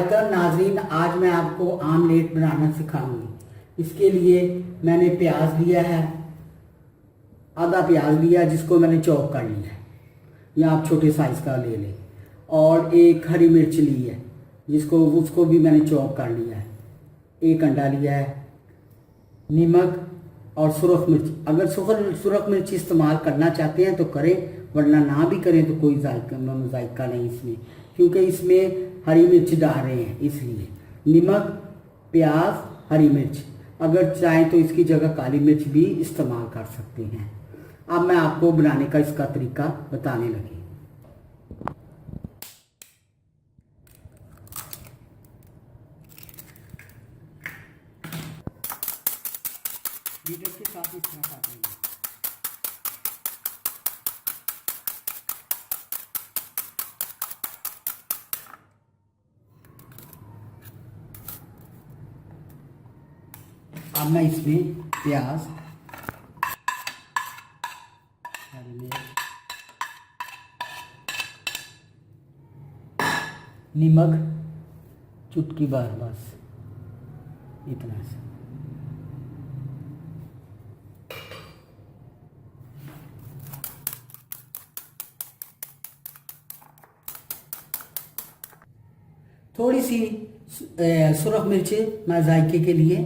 अस्सलामुअलैकुम नाजरीन, आज मैं आपको आमलेट बनाना सिखाऊंगी। इसके लिए मैंने प्याज लिया है, आधा प्याज लिया जिसको मैंने चॉप कर लिया है, या आप छोटे साइज़ का ले लें। और एक हरी मिर्च ली है जिसको उसको भी मैंने चॉप कर लिया है। एक अंडा लिया है, नमक और सुरख मिर्च। अगर सुरख मिर्च इस्तेमाल करना चाहते हैं तो करें, वरना ना भी करें तो कोई जायका नहीं इसमें, क्योंकि इसमें हरी मिर्च डाल रहे हैं इसलिए। नमक, प्याज, हरी मिर्च। अगर चाहें तो इसकी जगह काली मिर्च भी इस्तेमाल कर सकते हैं। अब मैं आपको बनाने का इसका तरीका बताने लगी। वीडियो के साथ इस तरह काटेंगे। अब मैं इसमें प्याज, हरी मिर्च, नमक चुटकी भर, बस इतना से। थोड़ी सी सुरख मिर्च मैं जायके के लिए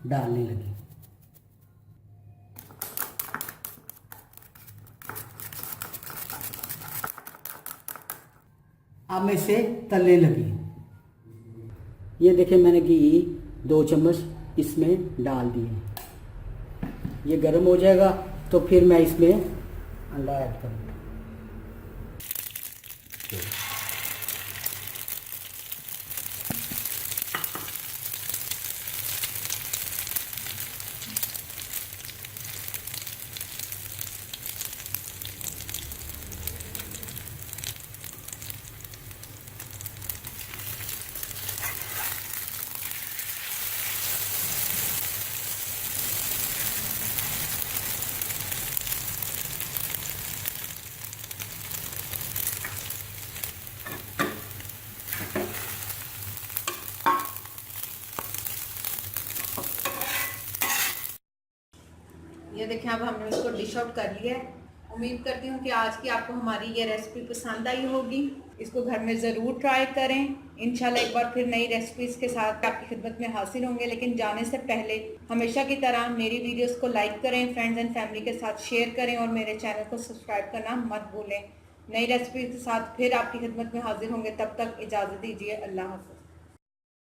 डालने लगी। अब मैं इसे तलने लगी। ये देखें, मैंने घी 2 चम्मच इसमें डाल दिए। ये गर्म हो जाएगा तो फिर मैं इसमें अंडा ऐड करूँगा। ये देखें, अब हमने इसको डिश आउट कर लिया है। उम्मीद करती हूँ कि आज की आपको हमारी ये रेसिपी पसंद आई होगी। इसको घर में ज़रूर ट्राई करें। इंशाल्लाह एक बार फिर नई रेसिपीज़ के साथ आपकी खिदमत में हाजिर होंगे। लेकिन जाने से पहले हमेशा की तरह मेरी वीडियोस को लाइक करें, फ्रेंड्स एंड फैमिली के साथ शेयर करें और मेरे चैनल को सब्सक्राइब करना मत भूलें। नई रेसिपी के साथ फिर आपकी खिदमत में हाजिर होंगे। तब तक इजाज़त दीजिए। अल्लाह हाफ़िज़।